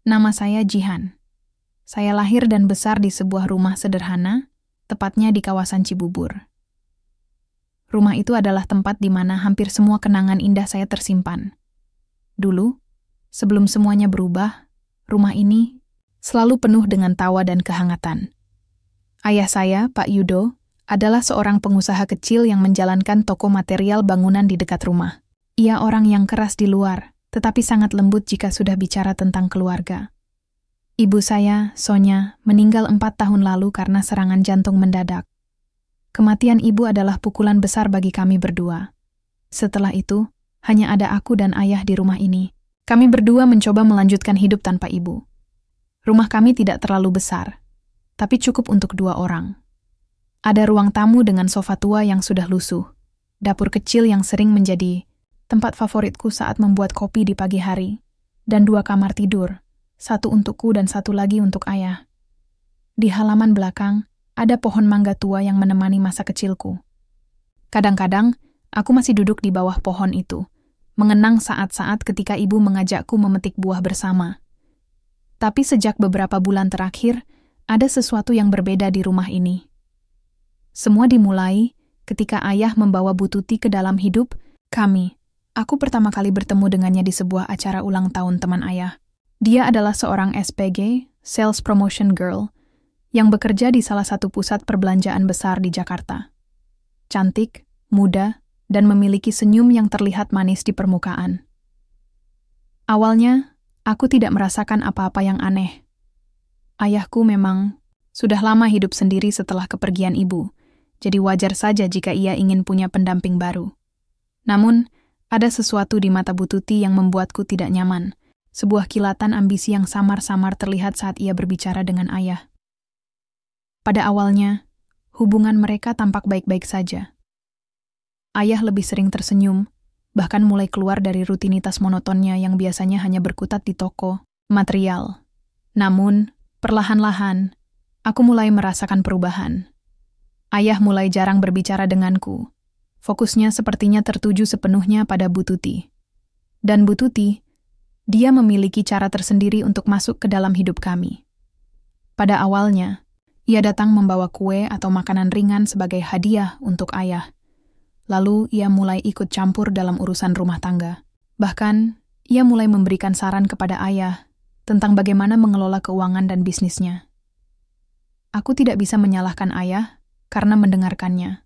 Nama saya Jihan. Saya lahir dan besar di sebuah rumah sederhana, tepatnya di kawasan Cibubur. Rumah itu adalah tempat di mana hampir semua kenangan indah saya tersimpan. Dulu, sebelum semuanya berubah, rumah ini selalu penuh dengan tawa dan kehangatan. Ayah saya, Pak Yudo, adalah seorang pengusaha kecil yang menjalankan toko material bangunan di dekat rumah. Ia orang yang keras di luar, tetapi sangat lembut jika sudah bicara tentang keluarga. Ibu saya, Sonya, meninggal 4 tahun lalu karena serangan jantung mendadak. Kematian ibu adalah pukulan besar bagi kami berdua. Setelah itu, hanya ada aku dan ayah di rumah ini. Kami berdua mencoba melanjutkan hidup tanpa ibu. Rumah kami tidak terlalu besar, tapi cukup untuk 2 orang. Ada ruang tamu dengan sofa tua yang sudah lusuh, dapur kecil yang sering menjadi tempat favoritku saat membuat kopi di pagi hari, dan 2 kamar tidur, 1 untukku dan 1 lagi untuk ayah. Di halaman belakang, ada pohon mangga tua yang menemani masa kecilku. Kadang-kadang, aku masih duduk di bawah pohon itu, mengenang saat-saat ketika ibu mengajakku memetik buah bersama. Tapi sejak beberapa bulan terakhir, ada sesuatu yang berbeda di rumah ini. Semua dimulai ketika ayah membawa Bu Tuti ke dalam hidup kami. Aku pertama kali bertemu dengannya di sebuah acara ulang tahun teman ayah. Dia adalah seorang SPG, Sales Promotion Girl, yang bekerja di salah satu pusat perbelanjaan besar di Jakarta. Cantik, muda, dan memiliki senyum yang terlihat manis di permukaan. Awalnya, aku tidak merasakan apa-apa yang aneh. Ayahku memang sudah lama hidup sendiri setelah kepergian ibu, jadi wajar saja jika ia ingin punya pendamping baru. Namun, ada sesuatu di mata Bu Tuti yang membuatku tidak nyaman, sebuah kilatan ambisi yang samar-samar terlihat saat ia berbicara dengan ayah. Pada awalnya, hubungan mereka tampak baik-baik saja. Ayah lebih sering tersenyum, bahkan mulai keluar dari rutinitas monotonnya yang biasanya hanya berkutat di toko material. Namun, perlahan-lahan, aku mulai merasakan perubahan. Ayah mulai jarang berbicara denganku. Fokusnya sepertinya tertuju sepenuhnya pada Bu Tuti. Dan Bu Tuti, dia memiliki cara tersendiri untuk masuk ke dalam hidup kami. Pada awalnya, ia datang membawa kue atau makanan ringan sebagai hadiah untuk ayah. Lalu ia mulai ikut campur dalam urusan rumah tangga. Bahkan, ia mulai memberikan saran kepada ayah tentang bagaimana mengelola keuangan dan bisnisnya. Aku tidak bisa menyalahkan ayah karena mendengarkannya.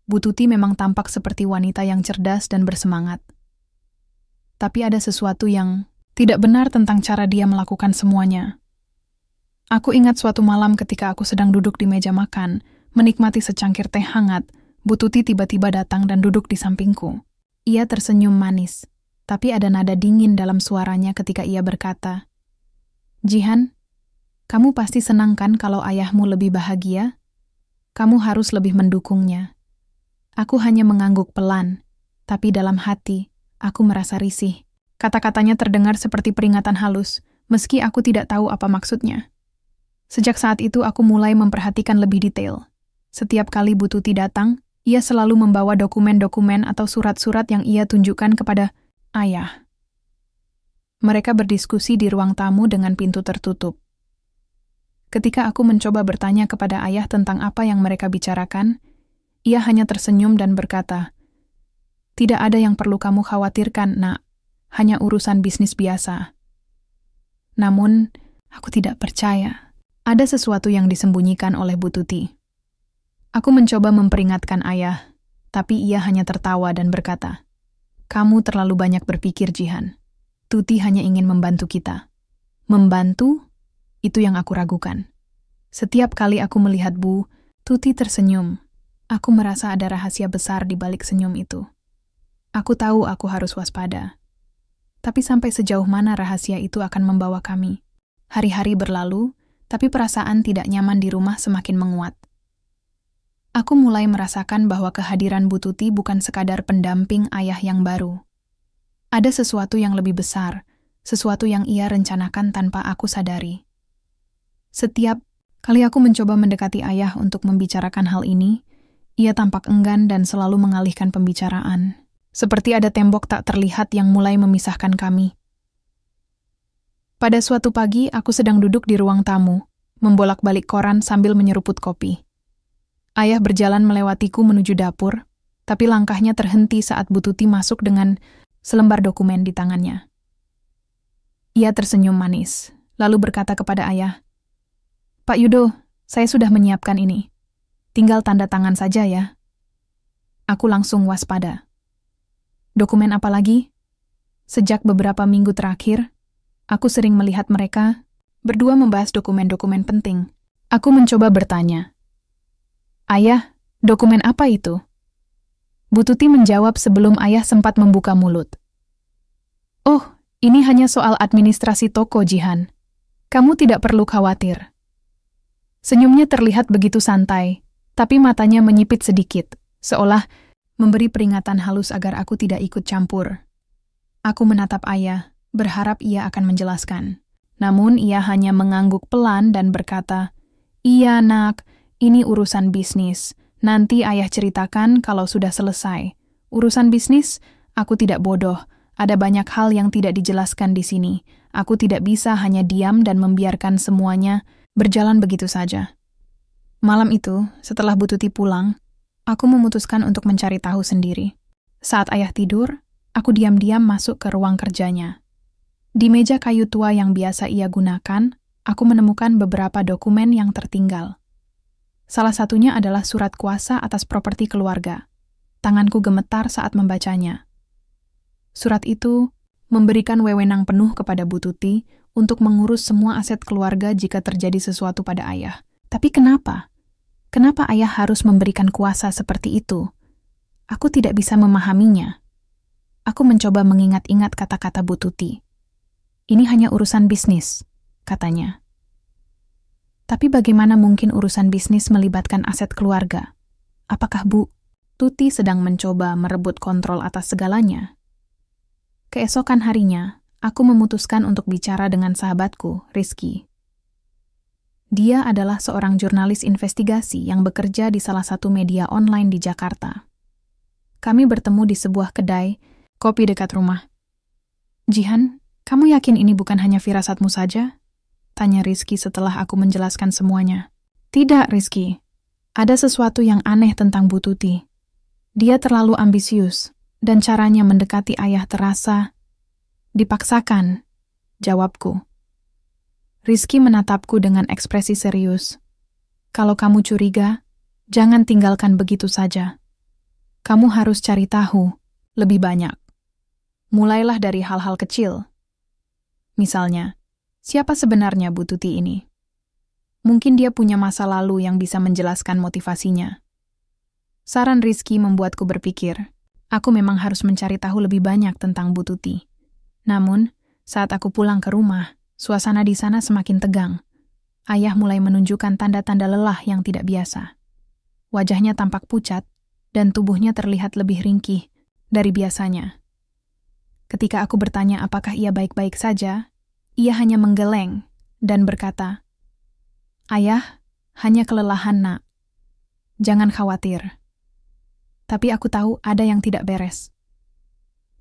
Bu Tuti memang tampak seperti wanita yang cerdas dan bersemangat. Tapi ada sesuatu yang tidak benar tentang cara dia melakukan semuanya. Aku ingat suatu malam ketika aku sedang duduk di meja makan, menikmati secangkir teh hangat, Bu Tuti tiba-tiba datang dan duduk di sampingku. Ia tersenyum manis, tapi ada nada dingin dalam suaranya ketika ia berkata, "Jihan, kamu pasti senang kan kalau ayahmu lebih bahagia? Kamu harus lebih mendukungnya." Aku hanya mengangguk pelan, tapi dalam hati, aku merasa risih. Kata-katanya terdengar seperti peringatan halus, meski aku tidak tahu apa maksudnya. Sejak saat itu aku mulai memperhatikan lebih detail. Setiap kali Bu Tuti datang, ia selalu membawa dokumen-dokumen atau surat-surat yang ia tunjukkan kepada ayah. Mereka berdiskusi di ruang tamu dengan pintu tertutup. Ketika aku mencoba bertanya kepada ayah tentang apa yang mereka bicarakan, ia hanya tersenyum dan berkata, "Tidak ada yang perlu kamu khawatirkan, Nak. Hanya urusan bisnis biasa." Namun, aku tidak percaya. Ada sesuatu yang disembunyikan oleh Bu Tuti. Aku mencoba memperingatkan ayah, tapi ia hanya tertawa dan berkata, "Kamu terlalu banyak berpikir, Jihan. Tuti hanya ingin membantu kita." Membantu? Itu yang aku ragukan. Setiap kali aku melihat Bu Tuti tersenyum, aku merasa ada rahasia besar di balik senyum itu. Aku tahu aku harus waspada. Tapi sampai sejauh mana rahasia itu akan membawa kami? Hari-hari berlalu, tapi perasaan tidak nyaman di rumah semakin menguat. Aku mulai merasakan bahwa kehadiran Bu Tuti bukan sekadar pendamping ayah yang baru. Ada sesuatu yang lebih besar, sesuatu yang ia rencanakan tanpa aku sadari. Setiap kali aku mencoba mendekati ayah untuk membicarakan hal ini, ia tampak enggan dan selalu mengalihkan pembicaraan. Seperti ada tembok tak terlihat yang mulai memisahkan kami. Pada suatu pagi, aku sedang duduk di ruang tamu, membolak-balik koran sambil menyeruput kopi. Ayah berjalan melewatiku menuju dapur, tapi langkahnya terhenti saat Bu Tuti masuk dengan selembar dokumen di tangannya. Ia tersenyum manis, lalu berkata kepada ayah, "Pak Yudo, saya sudah menyiapkan ini. Tinggal tanda tangan saja ya." Aku langsung waspada. Dokumen apa lagi? Sejak beberapa minggu terakhir, aku sering melihat mereka berdua membahas dokumen-dokumen penting. Aku mencoba bertanya, "Ayah, dokumen apa itu?" Bu Tuti menjawab sebelum ayah sempat membuka mulut. "Oh, ini hanya soal administrasi toko, Jihan. Kamu tidak perlu khawatir." Senyumnya terlihat begitu santai, tapi matanya menyipit sedikit, seolah memberi peringatan halus agar aku tidak ikut campur. Aku menatap ayah, berharap ia akan menjelaskan. Namun ia hanya mengangguk pelan dan berkata, "Iya nak, ini urusan bisnis. Nanti ayah ceritakan kalau sudah selesai. Urusan bisnis, aku tidak bodoh. Ada banyak hal yang tidak dijelaskan di sini. Aku tidak bisa hanya diam dan membiarkan semuanya berjalan begitu saja." Malam itu, setelah Bu Tuti pulang, aku memutuskan untuk mencari tahu sendiri. Saat ayah tidur, aku diam-diam masuk ke ruang kerjanya. Di meja kayu tua yang biasa ia gunakan, aku menemukan beberapa dokumen yang tertinggal. Salah satunya adalah surat kuasa atas properti keluarga. Tanganku gemetar saat membacanya. Surat itu memberikan wewenang penuh kepada Bu Tuti untuk mengurus semua aset keluarga jika terjadi sesuatu pada ayah. Tapi kenapa? Kenapa ayah harus memberikan kuasa seperti itu? Aku tidak bisa memahaminya. Aku mencoba mengingat-ingat kata-kata Bu Tuti. "Ini hanya urusan bisnis," katanya. Tapi bagaimana mungkin urusan bisnis melibatkan aset keluarga? Apakah Bu Tuti sedang mencoba merebut kontrol atas segalanya? Keesokan harinya, aku memutuskan untuk bicara dengan sahabatku, Rizky. Dia adalah seorang jurnalis investigasi yang bekerja di salah satu media online di Jakarta. Kami bertemu di sebuah kedai kopi dekat rumah. "Jihan, kamu yakin ini bukan hanya firasatmu saja?" tanya Rizky setelah aku menjelaskan semuanya. "Tidak, Rizky. Ada sesuatu yang aneh tentang Bu Tuti. Dia terlalu ambisius, dan caranya mendekati ayah terasa dipaksakan," jawabku. Rizky menatapku dengan ekspresi serius. "Kalau kamu curiga, jangan tinggalkan begitu saja. Kamu harus cari tahu lebih banyak. Mulailah dari hal-hal kecil. Misalnya, siapa sebenarnya Bu Tuti ini? Mungkin dia punya masa lalu yang bisa menjelaskan motivasinya." Saran Rizky membuatku berpikir, aku memang harus mencari tahu lebih banyak tentang Bu Tuti. Namun, saat aku pulang ke rumah, suasana di sana semakin tegang. Ayah mulai menunjukkan tanda-tanda lelah yang tidak biasa. Wajahnya tampak pucat, dan tubuhnya terlihat lebih ringkih dari biasanya. Ketika aku bertanya apakah ia baik-baik saja, ia hanya menggeleng dan berkata, "Ayah, hanya kelelahan nak. Jangan khawatir." Tapi aku tahu ada yang tidak beres.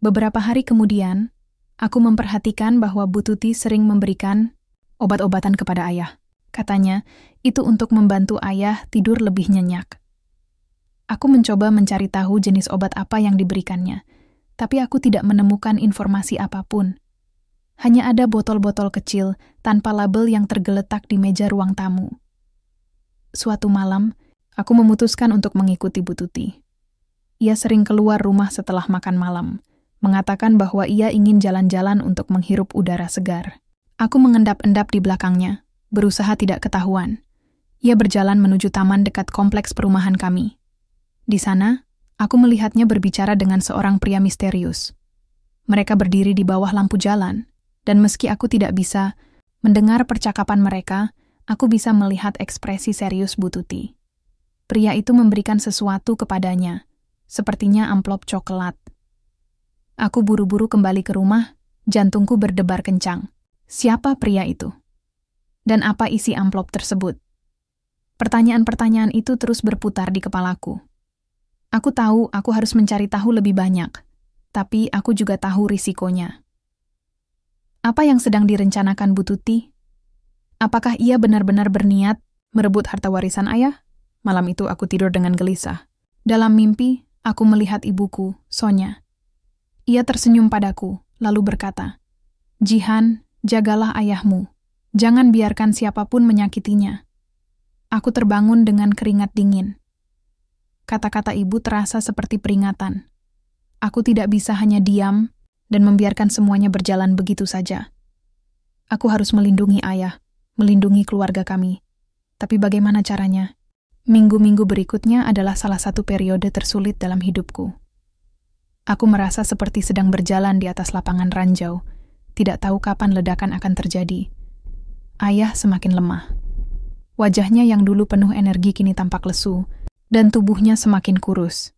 Beberapa hari kemudian, aku memperhatikan bahwa Bu Tuti sering memberikan obat-obatan kepada ayah. Katanya, itu untuk membantu ayah tidur lebih nyenyak. Aku mencoba mencari tahu jenis obat apa yang diberikannya, tapi aku tidak menemukan informasi apapun. Hanya ada botol-botol kecil tanpa label yang tergeletak di meja ruang tamu. Suatu malam, aku memutuskan untuk mengikuti Bu Tuti. Ia sering keluar rumah setelah makan malam, mengatakan bahwa ia ingin jalan-jalan untuk menghirup udara segar. Aku mengendap-endap di belakangnya, berusaha tidak ketahuan. Ia berjalan menuju taman dekat kompleks perumahan kami. Di sana, aku melihatnya berbicara dengan seorang pria misterius. Mereka berdiri di bawah lampu jalan, dan meski aku tidak bisa mendengar percakapan mereka, aku bisa melihat ekspresi serius Bu Tuti. Pria itu memberikan sesuatu kepadanya, sepertinya amplop coklat. Aku buru-buru kembali ke rumah, jantungku berdebar kencang. Siapa pria itu? Dan apa isi amplop tersebut? Pertanyaan-pertanyaan itu terus berputar di kepalaku. Aku tahu aku harus mencari tahu lebih banyak, tapi aku juga tahu risikonya. Apa yang sedang direncanakan Bu Tuti? Apakah ia benar-benar berniat merebut harta warisan ayah? Malam itu aku tidur dengan gelisah. Dalam mimpi, aku melihat ibuku, Sonya. Ia tersenyum padaku, lalu berkata, "Jihan, jagalah ayahmu. Jangan biarkan siapapun menyakitinya." Aku terbangun dengan keringat dingin. Kata-kata ibu terasa seperti peringatan. Aku tidak bisa hanya diam dan membiarkan semuanya berjalan begitu saja. Aku harus melindungi ayah, melindungi keluarga kami. Tapi bagaimana caranya? Minggu-minggu berikutnya adalah salah satu periode tersulit dalam hidupku. Aku merasa seperti sedang berjalan di atas lapangan ranjau, tidak tahu kapan ledakan akan terjadi. Ayah semakin lemah. Wajahnya yang dulu penuh energi kini tampak lesu, dan tubuhnya semakin kurus.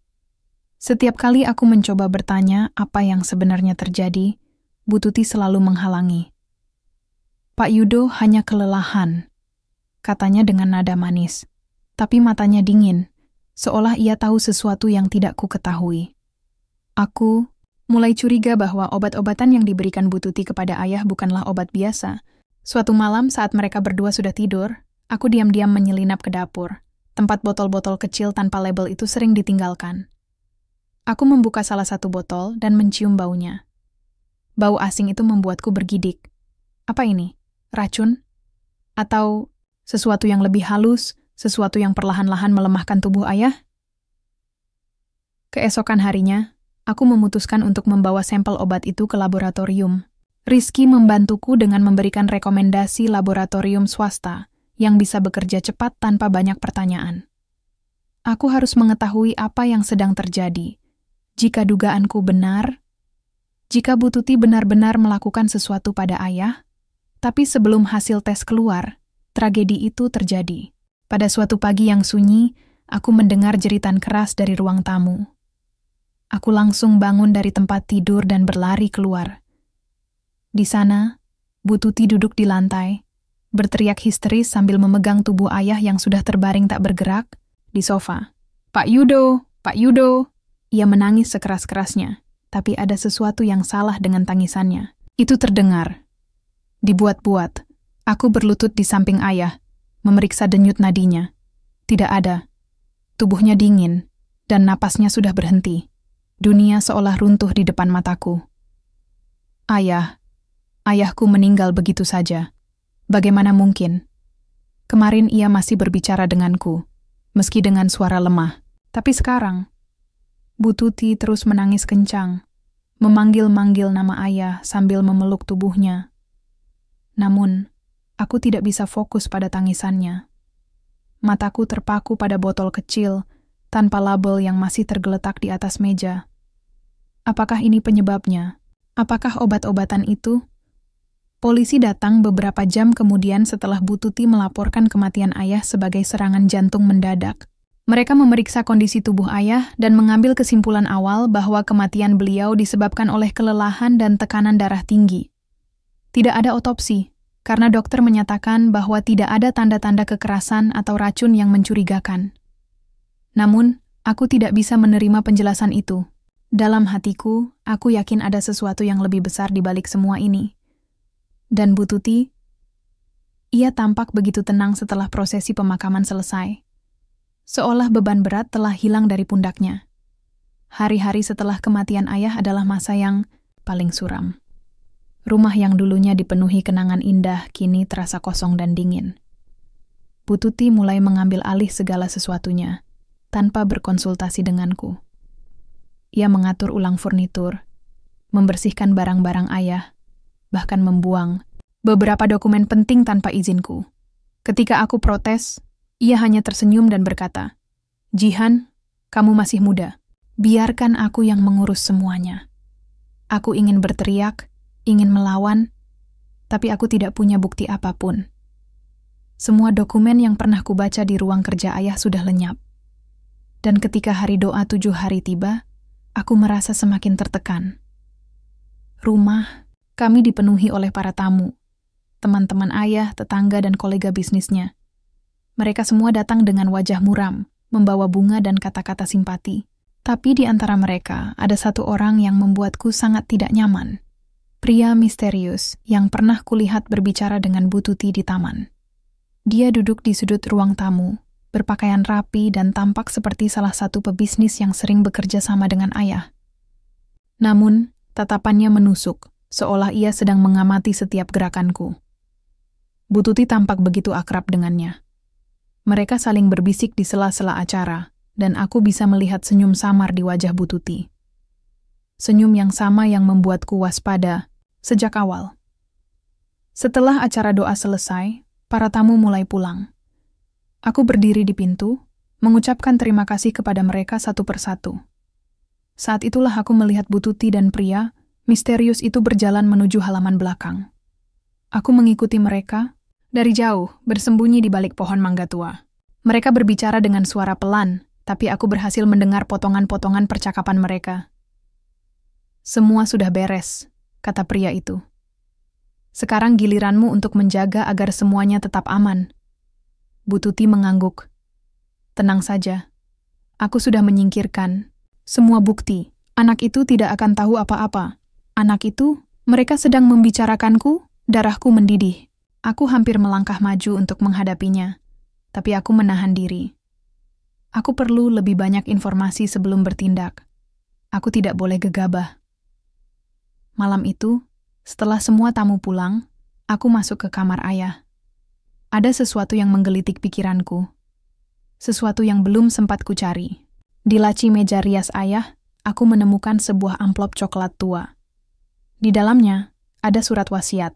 Setiap kali aku mencoba bertanya apa yang sebenarnya terjadi, Bu Tuti selalu menghalangi. "Pak Yudo hanya kelelahan," katanya dengan nada manis. Tapi matanya dingin, seolah ia tahu sesuatu yang tidak ku ketahui. Aku mulai curiga bahwa obat-obatan yang diberikan Bu Tuti kepada ayah bukanlah obat biasa. Suatu malam saat mereka berdua sudah tidur, aku diam-diam menyelinap ke dapur. Tempat botol-botol kecil tanpa label itu sering ditinggalkan. Aku membuka salah satu botol dan mencium baunya. Bau asing itu membuatku bergidik. Apa ini? Racun? Atau sesuatu yang lebih halus, sesuatu yang perlahan-lahan melemahkan tubuh ayah? Keesokan harinya, aku memutuskan untuk membawa sampel obat itu ke laboratorium. Rizky membantuku dengan memberikan rekomendasi laboratorium swasta yang bisa bekerja cepat tanpa banyak pertanyaan. Aku harus mengetahui apa yang sedang terjadi. Jika dugaanku benar, jika Bu Tuti benar-benar melakukan sesuatu pada ayah, tapi sebelum hasil tes keluar, tragedi itu terjadi. Pada suatu pagi yang sunyi, aku mendengar jeritan keras dari ruang tamu. Aku langsung bangun dari tempat tidur dan berlari keluar. Di sana, Bu Tuti duduk di lantai, berteriak histeris sambil memegang tubuh ayah yang sudah terbaring tak bergerak di sofa. "Pak Yudo, Pak Yudo!" Ia menangis sekeras-kerasnya, tapi ada sesuatu yang salah dengan tangisannya. Itu terdengar. Dibuat-buat, aku berlutut di samping ayah, memeriksa denyut nadinya. Tidak ada. Tubuhnya dingin, dan napasnya sudah berhenti. Dunia seolah runtuh di depan mataku. Ayahku meninggal begitu saja. Bagaimana mungkin? Kemarin ia masih berbicara denganku, meski dengan suara lemah. Tapi sekarang, Bu Tuti terus menangis kencang, memanggil-manggil nama ayah sambil memeluk tubuhnya. Namun, aku tidak bisa fokus pada tangisannya. Mataku terpaku pada botol kecil, tanpa label yang masih tergeletak di atas meja. Apakah ini penyebabnya? Apakah obat-obatan itu? Polisi datang beberapa jam kemudian setelah Bu Tuti melaporkan kematian ayah sebagai serangan jantung mendadak. Mereka memeriksa kondisi tubuh ayah dan mengambil kesimpulan awal bahwa kematian beliau disebabkan oleh kelelahan dan tekanan darah tinggi. Tidak ada otopsi, karena dokter menyatakan bahwa tidak ada tanda-tanda kekerasan atau racun yang mencurigakan. Namun, aku tidak bisa menerima penjelasan itu. Dalam hatiku, aku yakin ada sesuatu yang lebih besar di balik semua ini. Dan Bu Tuti, ia tampak begitu tenang setelah prosesi pemakaman selesai. Seolah beban berat telah hilang dari pundaknya. Hari-hari setelah kematian ayah adalah masa yang paling suram. Rumah yang dulunya dipenuhi kenangan indah kini terasa kosong dan dingin. Bu Tuti mulai mengambil alih segala sesuatunya, tanpa berkonsultasi denganku. Ia mengatur ulang furnitur, membersihkan barang-barang ayah, bahkan membuang beberapa dokumen penting tanpa izinku. Ketika aku protes, ia hanya tersenyum dan berkata, "Jihan, kamu masih muda. Biarkan aku yang mengurus semuanya." Aku ingin berteriak, ingin melawan, tapi aku tidak punya bukti apapun. Semua dokumen yang pernah kubaca di ruang kerja ayah sudah lenyap. Dan ketika hari doa 7 hari tiba, aku merasa semakin tertekan. Rumah kami dipenuhi oleh para tamu, teman-teman ayah, tetangga, dan kolega bisnisnya. Mereka semua datang dengan wajah muram, membawa bunga dan kata-kata simpati. Tapi di antara mereka, ada satu orang yang membuatku sangat tidak nyaman. Pria misterius yang pernah kulihat berbicara dengan Bu Tuti di taman. Dia duduk di sudut ruang tamu, berpakaian rapi dan tampak seperti salah satu pebisnis yang sering bekerja sama dengan ayah. Namun, tatapannya menusuk, seolah ia sedang mengamati setiap gerakanku. Bu Tuti tampak begitu akrab dengannya. Mereka saling berbisik di sela-sela acara, dan aku bisa melihat senyum samar di wajah Bu Tuti. Senyum yang sama yang membuatku waspada sejak awal. Setelah acara doa selesai, para tamu mulai pulang. Aku berdiri di pintu, mengucapkan terima kasih kepada mereka satu persatu. Saat itulah aku melihat Bu Tuti dan pria misterius itu berjalan menuju halaman belakang. Aku mengikuti mereka dari jauh, bersembunyi di balik pohon mangga tua. Mereka berbicara dengan suara pelan, tapi aku berhasil mendengar potongan-potongan percakapan mereka. "Semua sudah beres," kata pria itu. "Sekarang giliranmu untuk menjaga agar semuanya tetap aman." Bu Tuti mengangguk. "Tenang saja. Aku sudah menyingkirkan semua bukti. Anak itu tidak akan tahu apa-apa. Anak itu, mereka sedang membicarakanku, darahku mendidih. Aku hampir melangkah maju untuk menghadapinya, tapi aku menahan diri. Aku perlu lebih banyak informasi sebelum bertindak. Aku tidak boleh gegabah." Malam itu, setelah semua tamu pulang, aku masuk ke kamar ayah. Ada sesuatu yang menggelitik pikiranku. Sesuatu yang belum sempat kucari. Di laci meja rias ayah, aku menemukan sebuah amplop coklat tua. Di dalamnya, ada surat wasiat.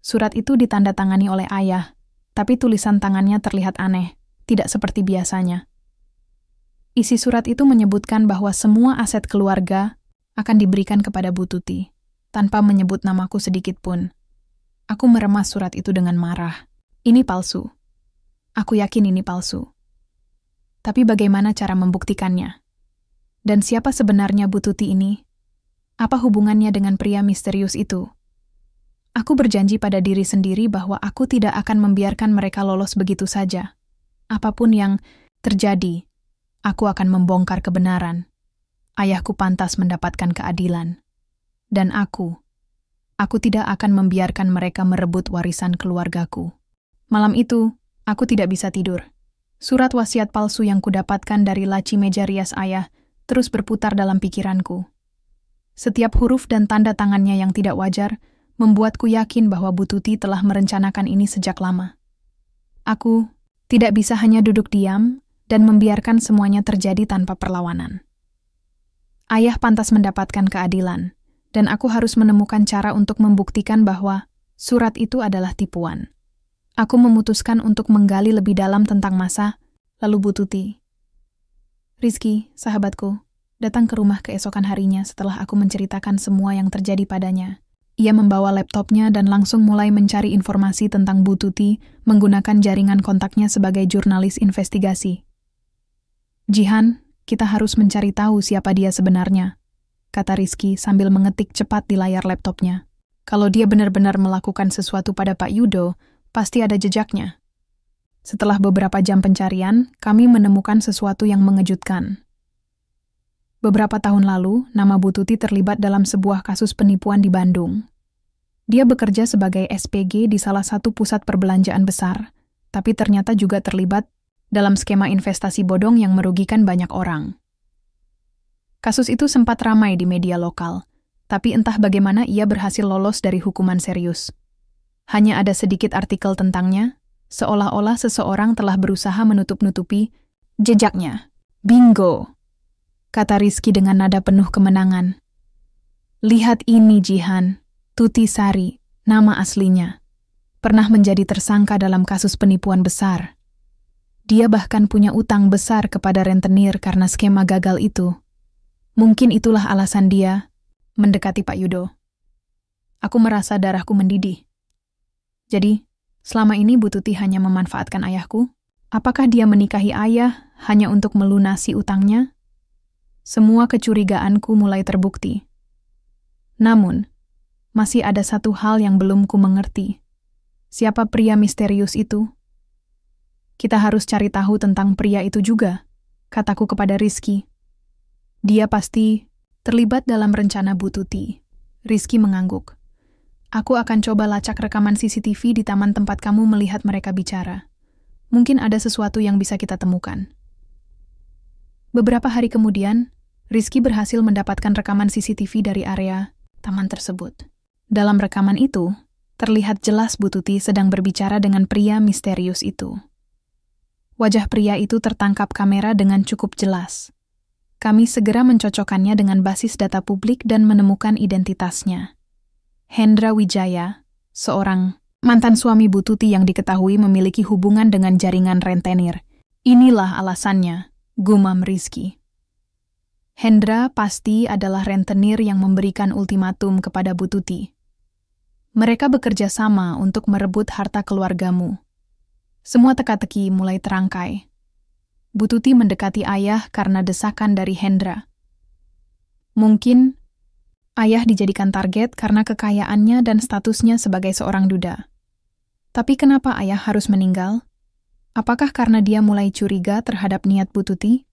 Surat itu ditandatangani oleh ayah, tapi tulisan tangannya terlihat aneh, tidak seperti biasanya. Isi surat itu menyebutkan bahwa semua aset keluarga akan diberikan kepada Bu Tuti, tanpa menyebut namaku sedikit pun. Aku meremas surat itu dengan marah. Ini palsu. Aku yakin ini palsu. Tapi bagaimana cara membuktikannya? Dan siapa sebenarnya Bu Tuti ini? Apa hubungannya dengan pria misterius itu? Aku berjanji pada diri sendiri bahwa aku tidak akan membiarkan mereka lolos begitu saja. Apapun yang terjadi, aku akan membongkar kebenaran. Ayahku pantas mendapatkan keadilan. Dan aku tidak akan membiarkan mereka merebut warisan keluargaku. Malam itu, aku tidak bisa tidur. Surat wasiat palsu yang kudapatkan dari laci meja rias ayah terus berputar dalam pikiranku. Setiap huruf dan tanda tangannya yang tidak wajar membuatku yakin bahwa Bu Tuti telah merencanakan ini sejak lama. Aku tidak bisa hanya duduk diam dan membiarkan semuanya terjadi tanpa perlawanan. Ayah pantas mendapatkan keadilan, dan aku harus menemukan cara untuk membuktikan bahwa surat itu adalah tipuan. Aku memutuskan untuk menggali lebih dalam tentang Masa, lalu Bu Tuti. Rizky, sahabatku, datang ke rumah keesokan harinya setelah aku menceritakan semua yang terjadi padanya. Ia membawa laptopnya dan langsung mulai mencari informasi tentang Bu Tuti menggunakan jaringan kontaknya sebagai jurnalis investigasi. "Jihan, kita harus mencari tahu siapa dia sebenarnya," kata Rizky sambil mengetik cepat di layar laptopnya. "Kalau dia benar-benar melakukan sesuatu pada Pak Yudo, pasti ada jejaknya." Setelah beberapa jam pencarian, kami menemukan sesuatu yang mengejutkan. Beberapa tahun lalu, nama Bu Tuti terlibat dalam sebuah kasus penipuan di Bandung. Dia bekerja sebagai SPG di salah satu pusat perbelanjaan besar, tapi ternyata juga terlibat dalam skema investasi bodong yang merugikan banyak orang. Kasus itu sempat ramai di media lokal, tapi entah bagaimana ia berhasil lolos dari hukuman serius. Hanya ada sedikit artikel tentangnya, seolah-olah seseorang telah berusaha menutup-nutupi jejaknya. "Bingo!" kata Rizky dengan nada penuh kemenangan. "Lihat ini, Jihan. Tuti Sari, nama aslinya. Pernah menjadi tersangka dalam kasus penipuan besar. Dia bahkan punya utang besar kepada rentenir karena skema gagal itu. Mungkin itulah alasan dia mendekati Pak Yudo." Aku merasa darahku mendidih. Jadi, selama ini Bu Tuti hanya memanfaatkan ayahku? Apakah dia menikahi ayah hanya untuk melunasi utangnya? Semua kecurigaanku mulai terbukti. Namun, masih ada satu hal yang belum ku mengerti. Siapa pria misterius itu? "Kita harus cari tahu tentang pria itu juga," kataku kepada Rizky. "Dia pasti terlibat dalam rencana Bu Tuti." Rizky mengangguk. Aku akan coba lacak rekaman CCTV di taman tempat kamu melihat mereka bicara. Mungkin ada sesuatu yang bisa kita temukan. Beberapa hari kemudian, Rizky berhasil mendapatkan rekaman CCTV dari area taman tersebut. Dalam rekaman itu, terlihat jelas Bu Tuti sedang berbicara dengan pria misterius itu. Wajah pria itu tertangkap kamera dengan cukup jelas. Kami segera mencocokkannya dengan basis data publik dan menemukan identitasnya. Hendra Wijaya, seorang mantan suami Bu Tuti yang diketahui memiliki hubungan dengan jaringan rentenir. Inilah alasannya, gumam Rizky. Hendra pasti adalah rentenir yang memberikan ultimatum kepada Bu Tuti. Mereka bekerja sama untuk merebut harta keluargamu. Semua teka-teki mulai terangkai. Bu Tuti mendekati ayah karena desakan dari Hendra. Mungkin ayah dijadikan target karena kekayaannya dan statusnya sebagai seorang duda. Tapi kenapa ayah harus meninggal? Apakah karena dia mulai curiga terhadap niat Bu Tuti?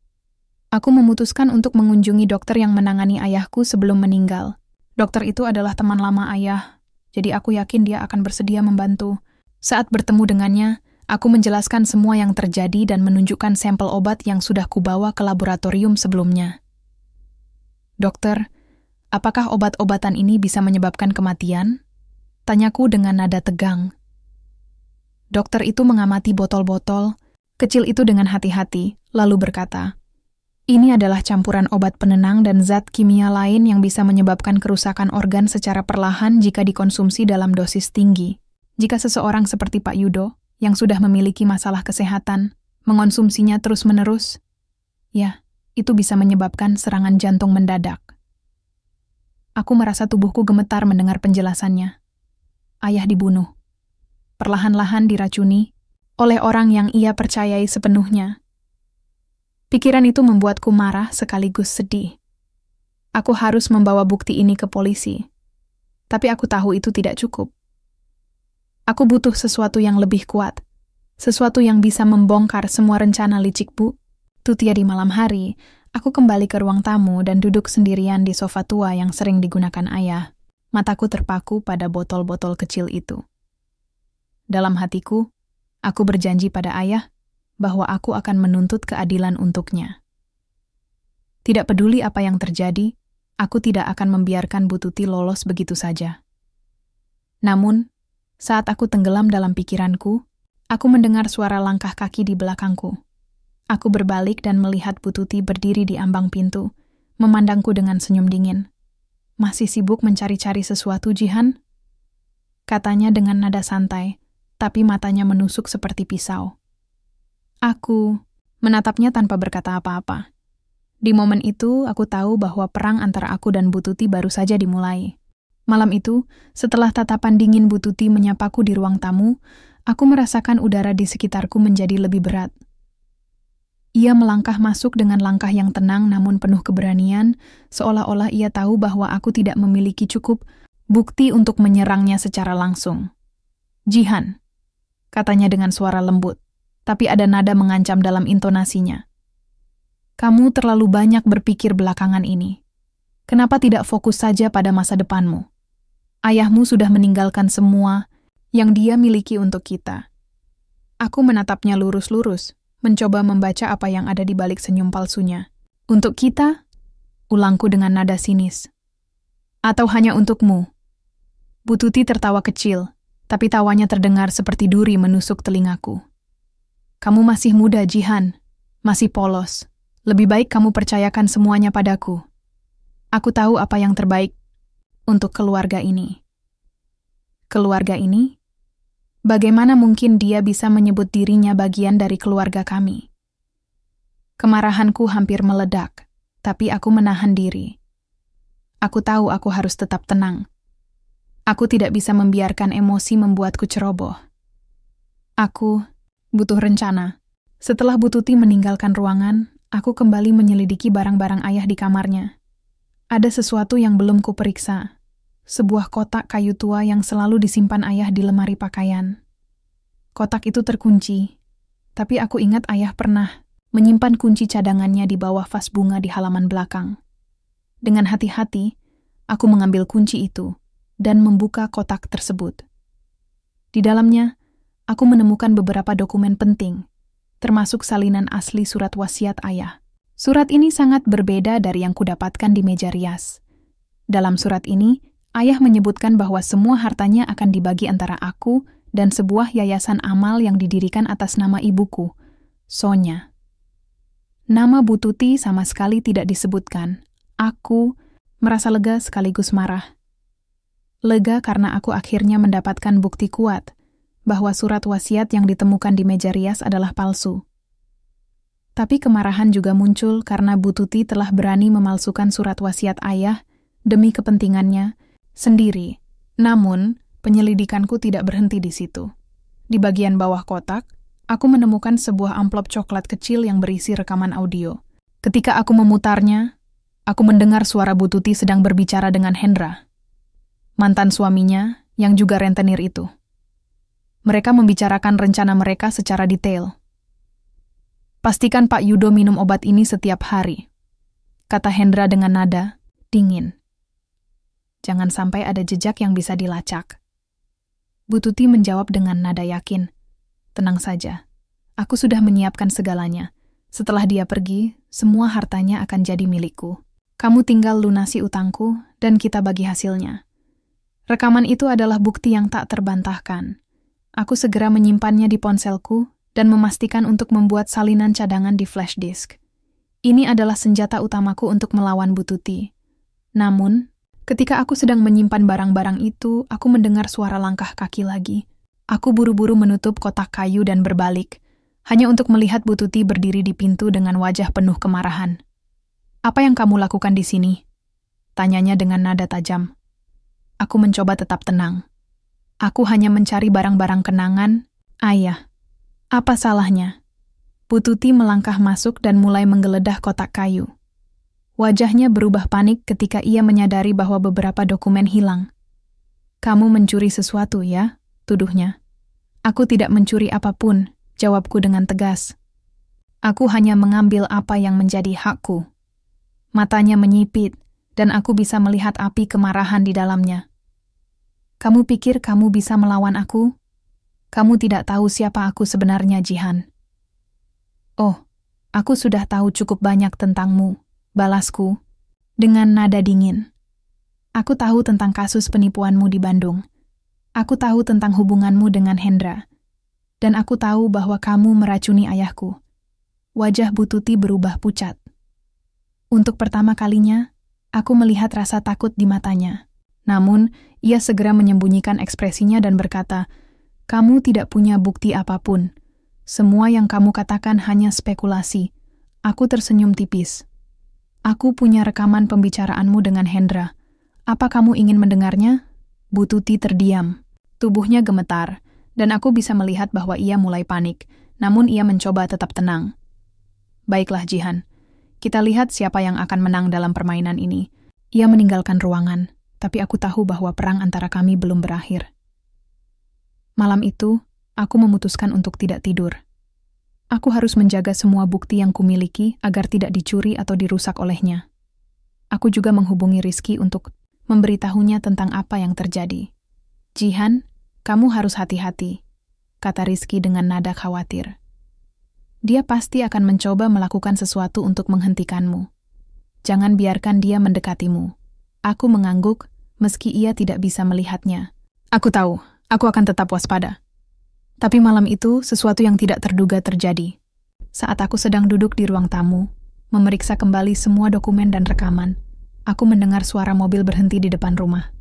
Aku memutuskan untuk mengunjungi dokter yang menangani ayahku sebelum meninggal. Dokter itu adalah teman lama ayah, jadi aku yakin dia akan bersedia membantu. Saat bertemu dengannya, aku menjelaskan semua yang terjadi dan menunjukkan sampel obat yang sudah kubawa ke laboratorium sebelumnya. Dokter, apakah obat-obatan ini bisa menyebabkan kematian? Tanyaku dengan nada tegang. Dokter itu mengamati botol-botol kecil itu dengan hati-hati, lalu berkata, ini adalah campuran obat penenang dan zat kimia lain yang bisa menyebabkan kerusakan organ secara perlahan jika dikonsumsi dalam dosis tinggi. Jika seseorang seperti Pak Yudo, yang sudah memiliki masalah kesehatan, mengonsumsinya terus-menerus, ya, itu bisa menyebabkan serangan jantung mendadak. Aku merasa tubuhku gemetar mendengar penjelasannya. Ayah dibunuh. Perlahan-lahan diracuni oleh orang yang ia percayai sepenuhnya. Pikiran itu membuatku marah sekaligus sedih. Aku harus membawa bukti ini ke polisi. Tapi aku tahu itu tidak cukup. Aku butuh sesuatu yang lebih kuat. Sesuatu yang bisa membongkar semua rencana licik Bu Tuti. Di malam hari, aku kembali ke ruang tamu dan duduk sendirian di sofa tua yang sering digunakan ayah. Mataku terpaku pada botol-botol kecil itu. Dalam hatiku, aku berjanji pada ayah bahwa aku akan menuntut keadilan untuknya. Tidak peduli apa yang terjadi, aku tidak akan membiarkan Bu Tuti lolos begitu saja. Namun, saat aku tenggelam dalam pikiranku, aku mendengar suara langkah kaki di belakangku. Aku berbalik dan melihat Bu Tuti berdiri di ambang pintu, memandangku dengan senyum dingin. Masih sibuk mencari-cari sesuatu, Jihan? Katanya dengan nada santai, tapi matanya menusuk seperti pisau. Aku menatapnya tanpa berkata apa-apa. Di momen itu, aku tahu bahwa perang antara aku dan Bu Tuti baru saja dimulai. Malam itu, setelah tatapan dingin Bu Tuti menyapaku di ruang tamu, aku merasakan udara di sekitarku menjadi lebih berat. Ia melangkah masuk dengan langkah yang tenang namun penuh keberanian, seolah-olah ia tahu bahwa aku tidak memiliki cukup bukti untuk menyerangnya secara langsung. Jihan, katanya dengan suara lembut, tapi ada nada mengancam dalam intonasinya. Kamu terlalu banyak berpikir belakangan ini. Kenapa tidak fokus saja pada masa depanmu? Ayahmu sudah meninggalkan semua yang dia miliki untuk kita. Aku menatapnya lurus-lurus, mencoba membaca apa yang ada di balik senyum palsunya. Untuk kita? Ulangku dengan nada sinis. Atau hanya untukmu? Bu Tuti tertawa kecil, tapi tawanya terdengar seperti duri menusuk telingaku. Kamu masih muda, Jihan. Masih polos. Lebih baik kamu percayakan semuanya padaku. Aku tahu apa yang terbaik untuk keluarga ini. Keluarga ini? Bagaimana mungkin dia bisa menyebut dirinya bagian dari keluarga kami? Kemarahanku hampir meledak, tapi aku menahan diri. Aku tahu aku harus tetap tenang. Aku tidak bisa membiarkan emosi membuatku ceroboh. Aku butuh rencana. Setelah Bu Tuti meninggalkan ruangan, aku kembali menyelidiki barang-barang ayah di kamarnya. Ada sesuatu yang belum kuperiksa. Sebuah kotak kayu tua yang selalu disimpan ayah di lemari pakaian. Kotak itu terkunci, tapi aku ingat ayah pernah menyimpan kunci cadangannya di bawah vas bunga di halaman belakang. Dengan hati-hati, Aku mengambil kunci itu dan membuka kotak tersebut. Di dalamnya, aku menemukan beberapa dokumen penting, termasuk salinan asli surat wasiat ayah. Surat ini sangat berbeda dari yang kudapatkan di meja rias. Dalam surat ini, ayah menyebutkan bahwa semua hartanya akan dibagi antara aku dan sebuah yayasan amal yang didirikan atas nama ibuku, Sonya. Nama Bu Tuti sama sekali tidak disebutkan. Aku merasa lega sekaligus marah. Lega karena aku akhirnya mendapatkan bukti kuat bahwa surat wasiat yang ditemukan di meja rias adalah palsu. Tapi kemarahan juga muncul karena Bu Tuti telah berani memalsukan surat wasiat ayah demi kepentingannya sendiri. Namun, penyelidikanku tidak berhenti di situ. Di bagian bawah kotak, aku menemukan sebuah amplop coklat kecil yang berisi rekaman audio. Ketika aku memutarnya, aku mendengar suara Bu Tuti sedang berbicara dengan Hendra, mantan suaminya yang juga rentenir itu. Mereka membicarakan rencana mereka secara detail. "Pastikan Pak Yudo minum obat ini setiap hari," kata Hendra dengan nada dingin. "Jangan sampai ada jejak yang bisa dilacak." Bu Tuti menjawab dengan nada yakin. "Tenang saja, aku sudah menyiapkan segalanya. Setelah dia pergi, semua hartanya akan jadi milikku. Kamu tinggal lunasi utangku dan kita bagi hasilnya." Rekaman itu adalah bukti yang tak terbantahkan. Aku segera menyimpannya di ponselku dan memastikan untuk membuat salinan cadangan di flash disk. Ini adalah senjata utamaku untuk melawan Bu Tuti. Namun, ketika aku sedang menyimpan barang-barang itu, aku mendengar suara langkah kaki lagi. Aku buru-buru menutup kotak kayu dan berbalik, hanya untuk melihat Bu Tuti berdiri di pintu dengan wajah penuh kemarahan. "Apa yang kamu lakukan di sini?" tanyanya dengan nada tajam. Aku mencoba tetap tenang. "Aku hanya mencari barang-barang kenangan, ayah." "Apa salahnya?" Bu Tuti melangkah masuk dan mulai menggeledah kotak kayu. Wajahnya berubah panik ketika ia menyadari bahwa beberapa dokumen hilang. "Kamu mencuri sesuatu, ya?" tuduhnya. "Aku tidak mencuri apapun," jawabku dengan tegas. "Aku hanya mengambil apa yang menjadi hakku." Matanya menyipit, dan aku bisa melihat api kemarahan di dalamnya. "Kamu pikir kamu bisa melawan aku? Kamu tidak tahu siapa aku sebenarnya, Jihan." "Oh, aku sudah tahu cukup banyak tentangmu," balasku, dengan nada dingin. "Aku tahu tentang kasus penipuanmu di Bandung. Aku tahu tentang hubunganmu dengan Hendra. Dan aku tahu bahwa kamu meracuni ayahku." Wajah Bu Tuti berubah pucat. Untuk pertama kalinya, aku melihat rasa takut di matanya. Namun, ia segera menyembunyikan ekspresinya dan berkata, "Kamu tidak punya bukti apapun. Semua yang kamu katakan hanya spekulasi." Aku tersenyum tipis. "Aku punya rekaman pembicaraanmu dengan Hendra. Apa kamu ingin mendengarnya?" Bu Tuti terdiam. Tubuhnya gemetar, dan aku bisa melihat bahwa ia mulai panik, namun ia mencoba tetap tenang. "Baiklah, Jihan. Kita lihat siapa yang akan menang dalam permainan ini." Ia meninggalkan ruangan, tapi aku tahu bahwa perang antara kami belum berakhir. Malam itu, aku memutuskan untuk tidak tidur. Aku harus menjaga semua bukti yang kumiliki agar tidak dicuri atau dirusak olehnya. Aku juga menghubungi Rizky untuk memberitahunya tentang apa yang terjadi. "Jihan, kamu harus hati-hati," kata Rizky dengan nada khawatir. "Dia pasti akan mencoba melakukan sesuatu untuk menghentikanmu. Jangan biarkan dia mendekatimu." Aku mengangguk, meski ia tidak bisa melihatnya. "Aku tahu. Aku akan tetap waspada." Tapi malam itu, sesuatu yang tidak terduga terjadi. Saat aku sedang duduk di ruang tamu, memeriksa kembali semua dokumen dan rekaman, aku mendengar suara mobil berhenti di depan rumah.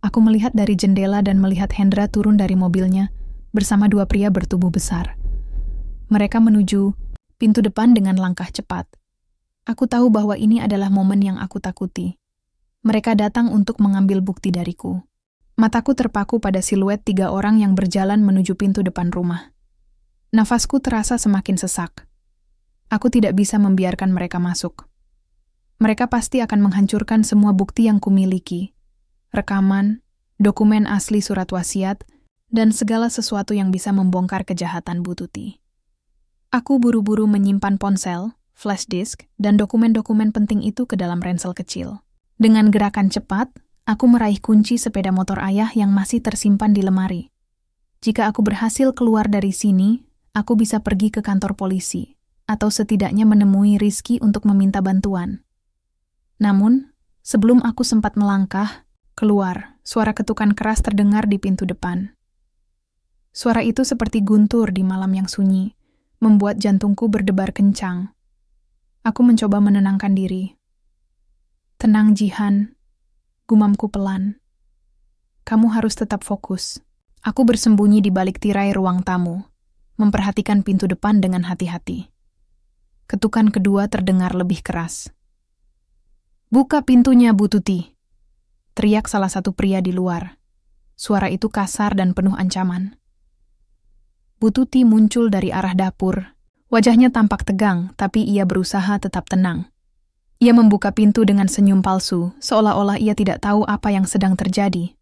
Aku melihat dari jendela dan melihat Hendra turun dari mobilnya bersama dua pria bertubuh besar. Mereka menuju pintu depan dengan langkah cepat. Aku tahu bahwa ini adalah momen yang aku takuti. Mereka datang untuk mengambil bukti dariku. Mataku terpaku pada siluet 3 orang yang berjalan menuju pintu depan rumah. Nafasku terasa semakin sesak. Aku tidak bisa membiarkan mereka masuk. Mereka pasti akan menghancurkan semua bukti yang kumiliki. Rekaman, dokumen asli surat wasiat, dan segala sesuatu yang bisa membongkar kejahatan Bu Tuti. Aku buru-buru menyimpan ponsel, flash disk, dan dokumen-dokumen penting itu ke dalam ransel kecil. Dengan gerakan cepat, aku meraih kunci sepeda motor ayah yang masih tersimpan di lemari. Jika aku berhasil keluar dari sini, aku bisa pergi ke kantor polisi, atau setidaknya menemui Rizky untuk meminta bantuan. Namun, sebelum aku sempat melangkah, keluar, suara ketukan keras terdengar di pintu depan. Suara itu seperti guntur di malam yang sunyi, membuat jantungku berdebar kencang. Aku mencoba menenangkan diri. Tenang, Jihan, gumamku pelan. Kamu harus tetap fokus. Aku bersembunyi di balik tirai ruang tamu, memperhatikan pintu depan dengan hati-hati. Ketukan kedua terdengar lebih keras. "Buka pintunya, Bu Tuti!" teriak salah satu pria di luar. Suara itu kasar dan penuh ancaman. Bu Tuti muncul dari arah dapur. Wajahnya tampak tegang, tapi ia berusaha tetap tenang. Ia membuka pintu dengan senyum palsu, seolah-olah ia tidak tahu apa yang sedang terjadi.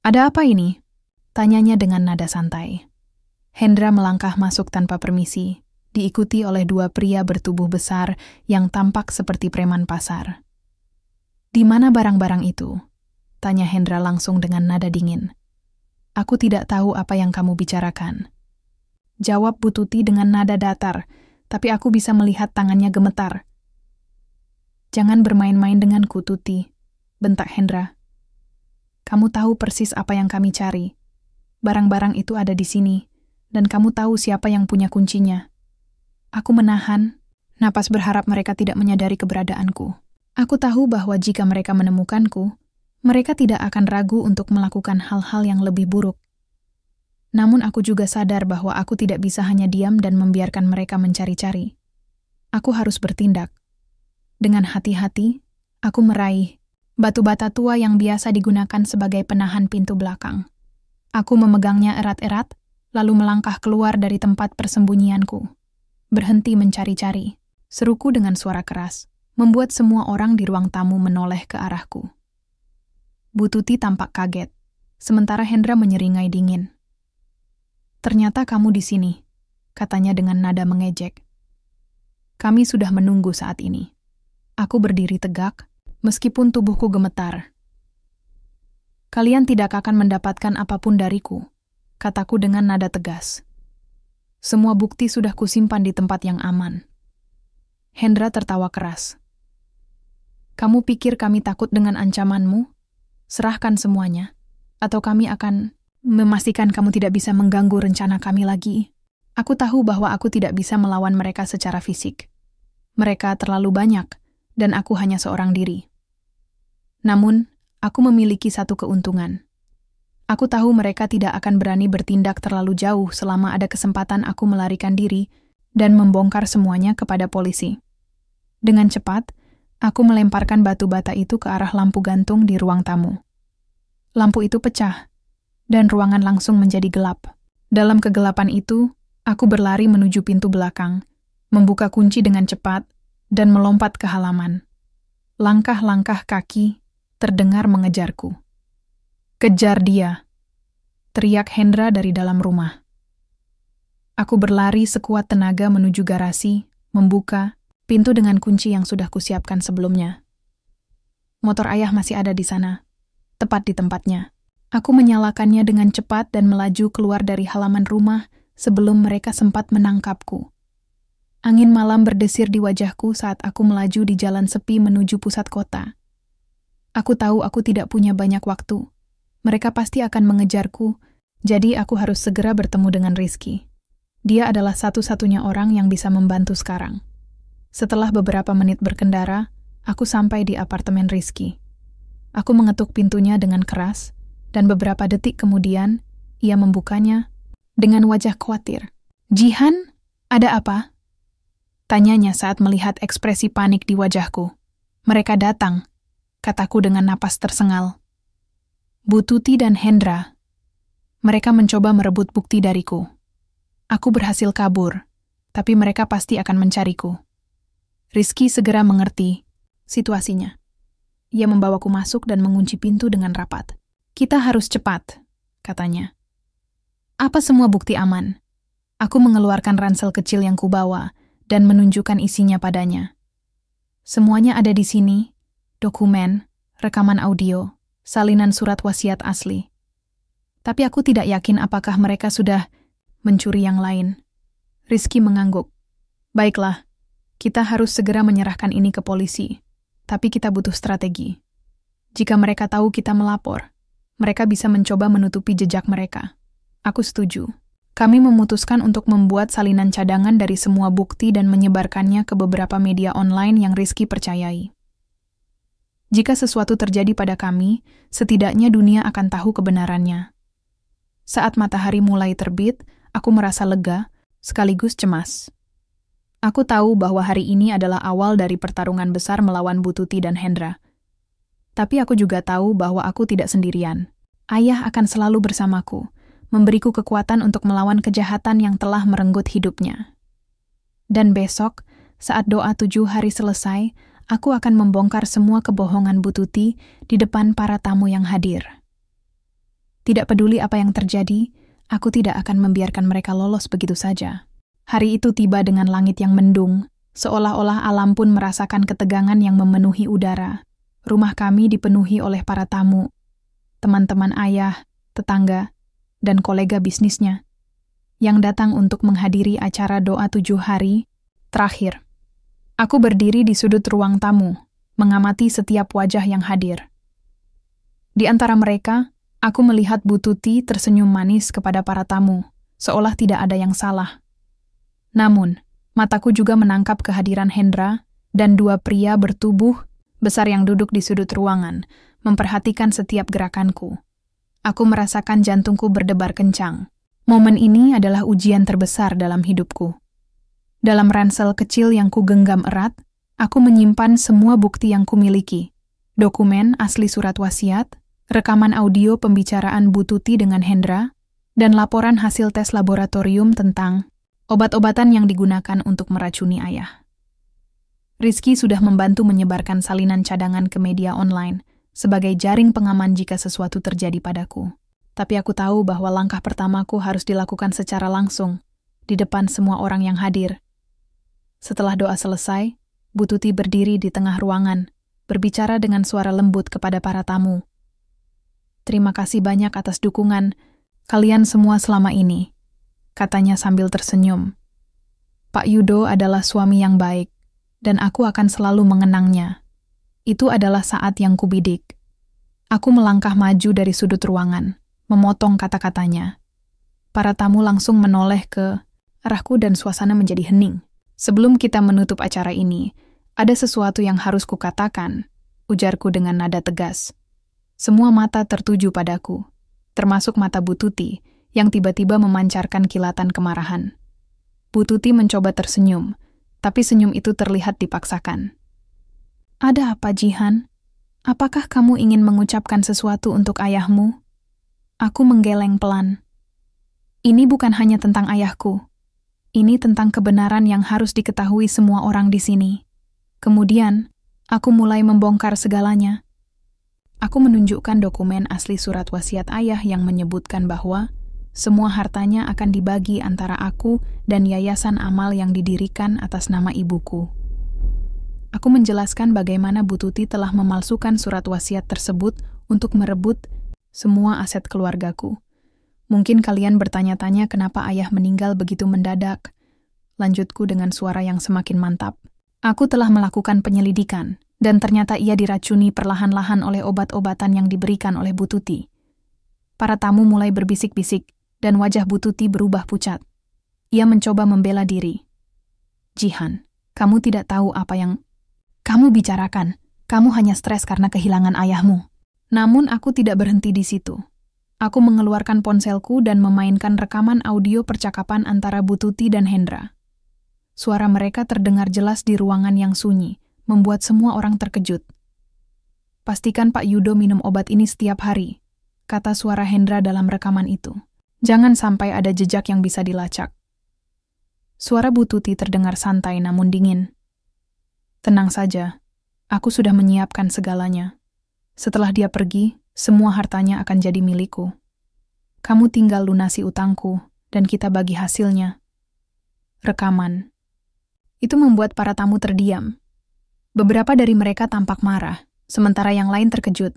"Ada apa ini?" tanyanya dengan nada santai. Hendra melangkah masuk tanpa permisi, diikuti oleh dua pria bertubuh besar yang tampak seperti preman pasar. "Di mana barang-barang itu?" tanya Hendra langsung dengan nada dingin. "Aku tidak tahu apa yang kamu bicarakan," jawab Bu Tuti dengan nada datar, tapi aku bisa melihat tangannya gemetar. "Jangan bermain-main denganku, Tuti," bentak Hendra. "Kamu tahu persis apa yang kami cari. Barang-barang itu ada di sini, dan kamu tahu siapa yang punya kuncinya." Aku menahan, napas berharap mereka tidak menyadari keberadaanku. Aku tahu bahwa jika mereka menemukanku, mereka tidak akan ragu untuk melakukan hal-hal yang lebih buruk. Namun aku juga sadar bahwa aku tidak bisa hanya diam dan membiarkan mereka mencari-cari. Aku harus bertindak. Dengan hati-hati, aku meraih batu bata tua yang biasa digunakan sebagai penahan pintu belakang. Aku memegangnya erat-erat, lalu melangkah keluar dari tempat persembunyianku. Berhenti mencari-cari, seruku dengan suara keras, membuat semua orang di ruang tamu menoleh ke arahku. Bu Tuti tampak kaget, sementara Hendra menyeringai dingin. "Ternyata kamu di sini," katanya dengan nada mengejek. "Kami sudah menunggu saat ini." Aku berdiri tegak, meskipun tubuhku gemetar. "Kalian tidak akan mendapatkan apapun dariku," kataku dengan nada tegas. "Semua bukti sudah kusimpan di tempat yang aman." Hendra tertawa keras. "Kamu pikir kami takut dengan ancamanmu? Serahkan semuanya, atau kami akan memastikan kamu tidak bisa mengganggu rencana kami lagi." Aku tahu bahwa aku tidak bisa melawan mereka secara fisik. Mereka terlalu banyak, dan aku hanya seorang diri. Namun, aku memiliki satu keuntungan. Aku tahu mereka tidak akan berani bertindak terlalu jauh selama ada kesempatan aku melarikan diri dan membongkar semuanya kepada polisi. Dengan cepat, aku melemparkan batu bata itu ke arah lampu gantung di ruang tamu. Lampu itu pecah, dan ruangan langsung menjadi gelap. Dalam kegelapan itu, aku berlari menuju pintu belakang, membuka kunci dengan cepat, dan melompat ke halaman. Langkah-langkah kaki terdengar mengejarku. "Kejar dia!" teriak Hendra dari dalam rumah. Aku berlari sekuat tenaga menuju garasi, membuka pintu dengan kunci yang sudah kusiapkan sebelumnya. Motor ayah masih ada di sana, tepat di tempatnya. Aku menyalakannya dengan cepat dan melaju keluar dari halaman rumah sebelum mereka sempat menangkapku. Angin malam berdesir di wajahku saat aku melaju di jalan sepi menuju pusat kota. Aku tahu aku tidak punya banyak waktu. Mereka pasti akan mengejarku, jadi aku harus segera bertemu dengan Rizky. Dia adalah satu-satunya orang yang bisa membantu sekarang. Setelah beberapa menit berkendara, aku sampai di apartemen Rizky. Aku mengetuk pintunya dengan keras, dan beberapa detik kemudian, ia membukanya dengan wajah khawatir. "Jihan, ada apa?" tanyanya saat melihat ekspresi panik di wajahku. "Mereka datang," kataku dengan napas tersengal. "Bu Tuti dan Hendra. Mereka mencoba merebut bukti dariku. Aku berhasil kabur, tapi mereka pasti akan mencariku." Rizky segera mengerti situasinya. Ia membawaku masuk dan mengunci pintu dengan rapat. "Kita harus cepat," katanya. "Apa semua bukti aman?" Aku mengeluarkan ransel kecil yang kubawa dan menunjukkan isinya padanya. "Semuanya ada di sini. Dokumen, rekaman audio, salinan surat wasiat asli. Tapi aku tidak yakin apakah mereka sudah mencuri yang lain. Rizky mengangguk. Baiklah, kita harus segera menyerahkan ini ke polisi. Tapi kita butuh strategi. Jika mereka tahu kita melapor, mereka bisa mencoba menutupi jejak mereka. Aku setuju. Kami memutuskan untuk membuat salinan cadangan dari semua bukti dan menyebarkannya ke beberapa media online yang Rizky percayai. Jika sesuatu terjadi pada kami, setidaknya dunia akan tahu kebenarannya. Saat matahari mulai terbit, aku merasa lega, sekaligus cemas. Aku tahu bahwa hari ini adalah awal dari pertarungan besar melawan Bu Tuti dan Hendra. Tapi aku juga tahu bahwa aku tidak sendirian. Ayah akan selalu bersamaku, memberiku kekuatan untuk melawan kejahatan yang telah merenggut hidupnya. Dan besok, saat doa 7 hari selesai, aku akan membongkar semua kebohongan Bu Tuti di depan para tamu yang hadir. Tidak peduli apa yang terjadi, aku tidak akan membiarkan mereka lolos begitu saja. Hari itu tiba dengan langit yang mendung, seolah-olah alam pun merasakan ketegangan yang memenuhi udara. Rumah kami dipenuhi oleh para tamu, teman-teman ayah, tetangga, dan kolega bisnisnya, yang datang untuk menghadiri acara doa 7 hari terakhir. Aku berdiri di sudut ruang tamu, mengamati setiap wajah yang hadir. Di antara mereka, aku melihat Bu Tuti tersenyum manis kepada para tamu, seolah tidak ada yang salah. Namun, mataku juga menangkap kehadiran Hendra dan 2 pria bertubuh besar yang duduk di sudut ruangan, memperhatikan setiap gerakanku. Aku merasakan jantungku berdebar kencang. Momen ini adalah ujian terbesar dalam hidupku. Dalam ransel kecil yang kugenggam erat, aku menyimpan semua bukti yang kumiliki. Dokumen asli surat wasiat, rekaman audio pembicaraan Bu Tuti dengan Hendra, dan laporan hasil tes laboratorium tentang obat-obatan yang digunakan untuk meracuni ayah. Rizky sudah membantu menyebarkan salinan cadangan ke media online sebagai jaring pengaman jika sesuatu terjadi padaku. Tapi aku tahu bahwa langkah pertamaku harus dilakukan secara langsung, di depan semua orang yang hadir. Setelah doa selesai, Bu Tuti berdiri di tengah ruangan, berbicara dengan suara lembut kepada para tamu. Terima kasih banyak atas dukungan kalian semua selama ini, katanya sambil tersenyum. Pak Yudo adalah suami yang baik, dan aku akan selalu mengenangnya. Itu adalah saat yang kubidik. Aku melangkah maju dari sudut ruangan, memotong kata-katanya. Para tamu langsung menoleh ke arahku dan suasana menjadi hening. Sebelum kita menutup acara ini, ada sesuatu yang harus kukatakan, ujarku dengan nada tegas. Semua mata tertuju padaku, termasuk mata Bu Tuti, yang tiba-tiba memancarkan kilatan kemarahan. Bu Tuti mencoba tersenyum, tapi senyum itu terlihat dipaksakan. Ada apa, Jihan? Apakah kamu ingin mengucapkan sesuatu untuk ayahmu? Aku menggeleng pelan. Ini bukan hanya tentang ayahku. Ini tentang kebenaran yang harus diketahui semua orang di sini. Kemudian, aku mulai membongkar segalanya. Aku menunjukkan dokumen asli surat wasiat ayah yang menyebutkan bahwa semua hartanya akan dibagi antara aku dan yayasan amal yang didirikan atas nama ibuku. Aku menjelaskan bagaimana Bu Tuti telah memalsukan surat wasiat tersebut untuk merebut semua aset keluargaku. Mungkin kalian bertanya-tanya kenapa ayah meninggal begitu mendadak. Lanjutku dengan suara yang semakin mantap. Aku telah melakukan penyelidikan, dan ternyata ia diracuni perlahan-lahan oleh obat-obatan yang diberikan oleh Bu Tuti. Para tamu mulai berbisik-bisik, dan wajah Bu Tuti berubah pucat. Ia mencoba membela diri. Jihan, kamu tidak tahu apa yang kamu bicarakan. Kamu hanya stres karena kehilangan ayahmu. Namun aku tidak berhenti di situ. Aku mengeluarkan ponselku dan memainkan rekaman audio percakapan antara Bu Tuti dan Hendra. Suara mereka terdengar jelas di ruangan yang sunyi, membuat semua orang terkejut. Pastikan Pak Yudo minum obat ini setiap hari, kata suara Hendra dalam rekaman itu. Jangan sampai ada jejak yang bisa dilacak. Suara Bu Tuti terdengar santai namun dingin. Tenang saja, aku sudah menyiapkan segalanya. Setelah dia pergi, semua hartanya akan jadi milikku. Kamu tinggal lunasi utangku, dan kita bagi hasilnya. Rekaman. Itu membuat para tamu terdiam. Beberapa dari mereka tampak marah, sementara yang lain terkejut.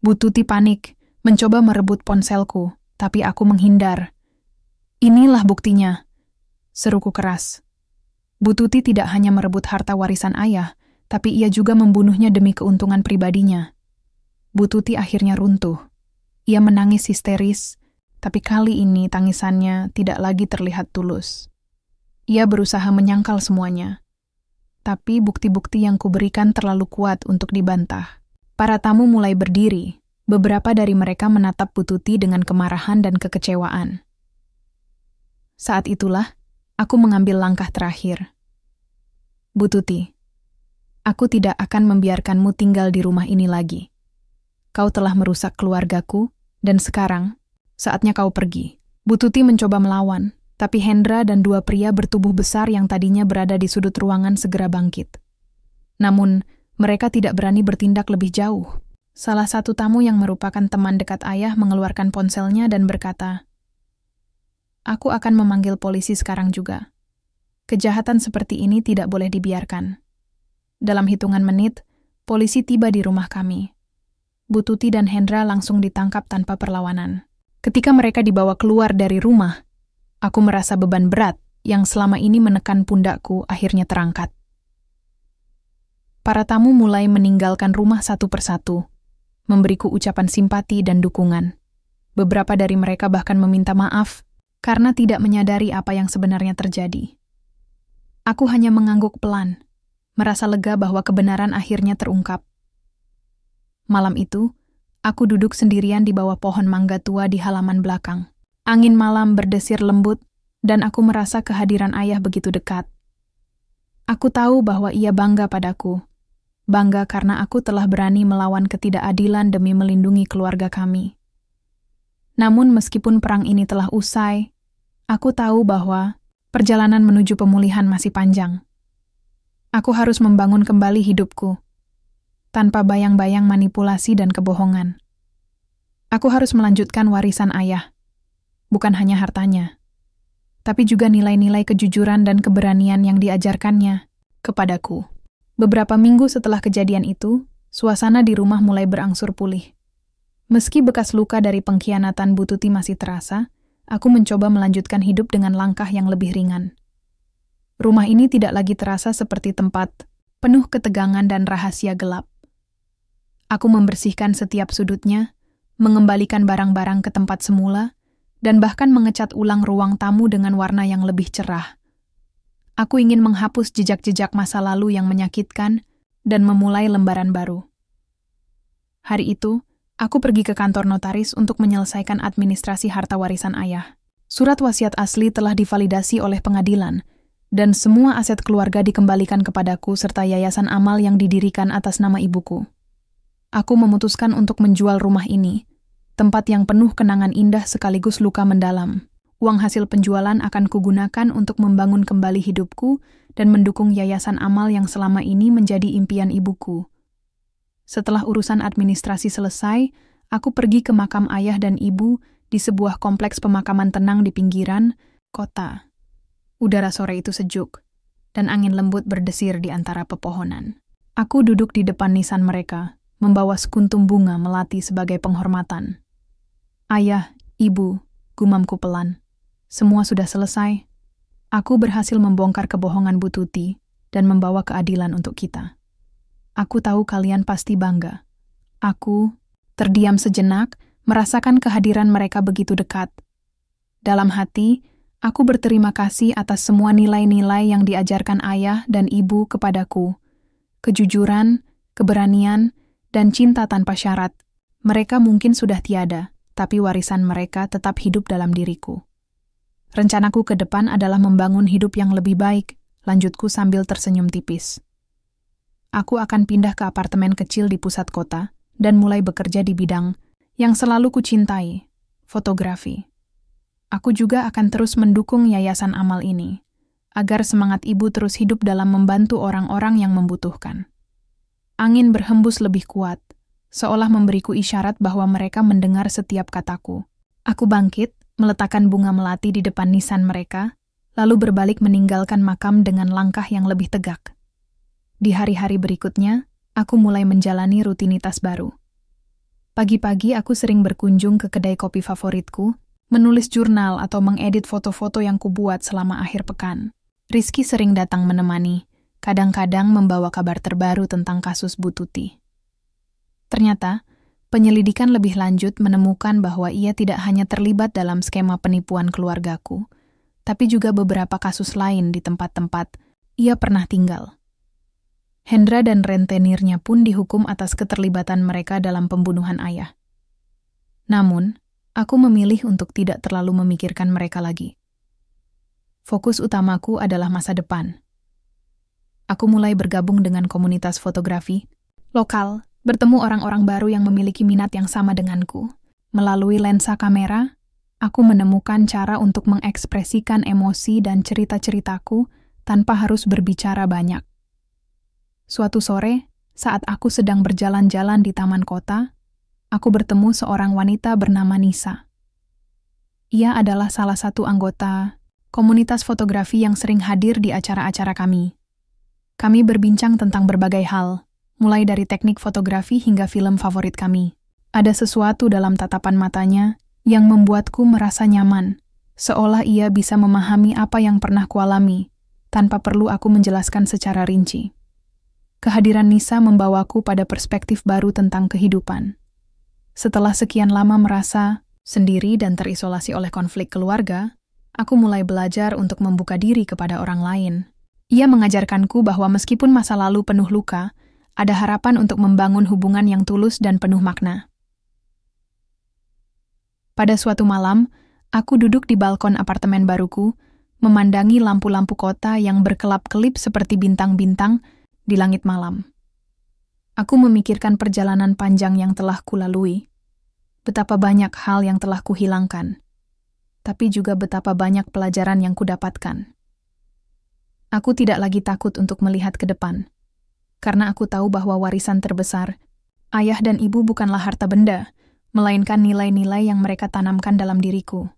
Bu Tuti panik, mencoba merebut ponselku, tapi aku menghindar. "Inilah buktinya," seruku keras. Bu Tuti tidak hanya merebut harta warisan ayah, tapi ia juga membunuhnya demi keuntungan pribadinya. Bu Tuti akhirnya runtuh. Ia menangis histeris, tapi kali ini tangisannya tidak lagi terlihat tulus. Ia berusaha menyangkal semuanya. Tapi bukti-bukti yang kuberikan terlalu kuat untuk dibantah. Para tamu mulai berdiri. Beberapa dari mereka menatap Bu Tuti dengan kemarahan dan kekecewaan. Saat itulah, aku mengambil langkah terakhir. "Bu Tuti, aku tidak akan membiarkanmu tinggal di rumah ini lagi. Kau telah merusak keluargaku, dan sekarang, saatnya kau pergi." Bu Tuti mencoba melawan, tapi Hendra dan dua pria bertubuh besar yang tadinya berada di sudut ruangan segera bangkit. Namun, mereka tidak berani bertindak lebih jauh. Salah satu tamu yang merupakan teman dekat ayah mengeluarkan ponselnya dan berkata, "Aku akan memanggil polisi sekarang juga. Kejahatan seperti ini tidak boleh dibiarkan." Dalam hitungan menit, polisi tiba di rumah kami. Bu Tuti dan Hendra langsung ditangkap tanpa perlawanan. Ketika mereka dibawa keluar dari rumah, aku merasa beban berat yang selama ini menekan pundakku akhirnya terangkat. Para tamu mulai meninggalkan rumah satu persatu, memberiku ucapan simpati dan dukungan. Beberapa dari mereka bahkan meminta maaf karena tidak menyadari apa yang sebenarnya terjadi. Aku hanya mengangguk pelan, merasa lega bahwa kebenaran akhirnya terungkap. Malam itu, aku duduk sendirian di bawah pohon mangga tua di halaman belakang. Angin malam berdesir lembut, dan aku merasa kehadiran ayah begitu dekat. Aku tahu bahwa ia bangga padaku. Bangga karena aku telah berani melawan ketidakadilan demi melindungi keluarga kami. Namun meskipun perang ini telah usai, aku tahu bahwa perjalanan menuju pemulihan masih panjang. Aku harus membangun kembali hidupku, tanpa bayang-bayang manipulasi dan kebohongan. Aku harus melanjutkan warisan ayah, bukan hanya hartanya, tapi juga nilai-nilai kejujuran dan keberanian yang diajarkannya kepadaku. Beberapa minggu setelah kejadian itu, suasana di rumah mulai berangsur pulih. Meski bekas luka dari pengkhianatan Bu Tuti masih terasa, aku mencoba melanjutkan hidup dengan langkah yang lebih ringan. Rumah ini tidak lagi terasa seperti tempat penuh ketegangan dan rahasia gelap. Aku membersihkan setiap sudutnya, mengembalikan barang-barang ke tempat semula, dan bahkan mengecat ulang ruang tamu dengan warna yang lebih cerah. Aku ingin menghapus jejak-jejak masa lalu yang menyakitkan dan memulai lembaran baru. Hari itu, aku pergi ke kantor notaris untuk menyelesaikan administrasi harta warisan ayah. Surat wasiat asli telah divalidasi oleh pengadilan, dan semua aset keluarga dikembalikan kepadaku serta yayasan amal yang didirikan atas nama ibuku. Aku memutuskan untuk menjual rumah ini, tempat yang penuh kenangan indah sekaligus luka mendalam. Uang hasil penjualan akan kugunakan untuk membangun kembali hidupku dan mendukung yayasan amal yang selama ini menjadi impian ibuku. Setelah urusan administrasi selesai, aku pergi ke makam ayah dan ibu di sebuah kompleks pemakaman tenang di pinggiran kota. Udara sore itu sejuk, dan angin lembut berdesir di antara pepohonan. Aku duduk di depan nisan mereka, membawa sekuntum bunga melati sebagai penghormatan. "Ayah, ibu," gumamku pelan. "Semua sudah selesai. Aku berhasil membongkar kebohongan Bu Tuti dan membawa keadilan untuk kita. Aku tahu kalian pasti bangga." Aku terdiam sejenak, merasakan kehadiran mereka begitu dekat. Dalam hati, aku berterima kasih atas semua nilai-nilai yang diajarkan ayah dan ibu kepadaku. Kejujuran, keberanian, dan cinta tanpa syarat. Mereka mungkin sudah tiada, tapi warisan mereka tetap hidup dalam diriku. "Rencanaku ke depan adalah membangun hidup yang lebih baik," lanjutku sambil tersenyum tipis. "Aku akan pindah ke apartemen kecil di pusat kota dan mulai bekerja di bidang yang selalu kucintai, fotografi. Aku juga akan terus mendukung yayasan amal ini, agar semangat ibu terus hidup dalam membantu orang-orang yang membutuhkan." Angin berhembus lebih kuat, seolah memberiku isyarat bahwa mereka mendengar setiap kataku. Aku bangkit, meletakkan bunga melati di depan nisan mereka, lalu berbalik meninggalkan makam dengan langkah yang lebih tegak. Di hari-hari berikutnya, aku mulai menjalani rutinitas baru. Pagi-pagi aku sering berkunjung ke kedai kopi favoritku, menulis jurnal atau mengedit foto-foto yang kubuat selama akhir pekan. Rizky sering datang menemani, kadang-kadang membawa kabar terbaru tentang kasus Bu Tuti. Ternyata, penyelidikan lebih lanjut menemukan bahwa ia tidak hanya terlibat dalam skema penipuan keluargaku, tapi juga beberapa kasus lain di tempat-tempat ia pernah tinggal. Hendra dan rentenirnya pun dihukum atas keterlibatan mereka dalam pembunuhan ayah. Namun, aku memilih untuk tidak terlalu memikirkan mereka lagi. Fokus utamaku adalah masa depan. Aku mulai bergabung dengan komunitas fotografi lokal, bertemu orang-orang baru yang memiliki minat yang sama denganku. Melalui lensa kamera, aku menemukan cara untuk mengekspresikan emosi dan cerita-ceritaku tanpa harus berbicara banyak. Suatu sore, saat aku sedang berjalan-jalan di taman kota, aku bertemu seorang wanita bernama Nisa. Ia adalah salah satu anggota komunitas fotografi yang sering hadir di acara-acara kami. Kami berbincang tentang berbagai hal, mulai dari teknik fotografi hingga film favorit kami. Ada sesuatu dalam tatapan matanya yang membuatku merasa nyaman, seolah ia bisa memahami apa yang pernah kualami, tanpa perlu aku menjelaskan secara rinci. Kehadiran Nisa membawaku pada perspektif baru tentang kehidupan. Setelah sekian lama merasa sendiri dan terisolasi oleh konflik keluarga, aku mulai belajar untuk membuka diri kepada orang lain. Ia mengajarkanku bahwa meskipun masa lalu penuh luka, ada harapan untuk membangun hubungan yang tulus dan penuh makna. Pada suatu malam, aku duduk di balkon apartemen baruku, memandangi lampu-lampu kota yang berkelap-kelip seperti bintang-bintang di langit malam. Aku memikirkan perjalanan panjang yang telah kulalui, betapa banyak hal yang telah kuhilangkan, tapi juga betapa banyak pelajaran yang kudapatkan. Aku tidak lagi takut untuk melihat ke depan, karena aku tahu bahwa warisan terbesar, ayah dan ibu bukanlah harta benda, melainkan nilai-nilai yang mereka tanamkan dalam diriku.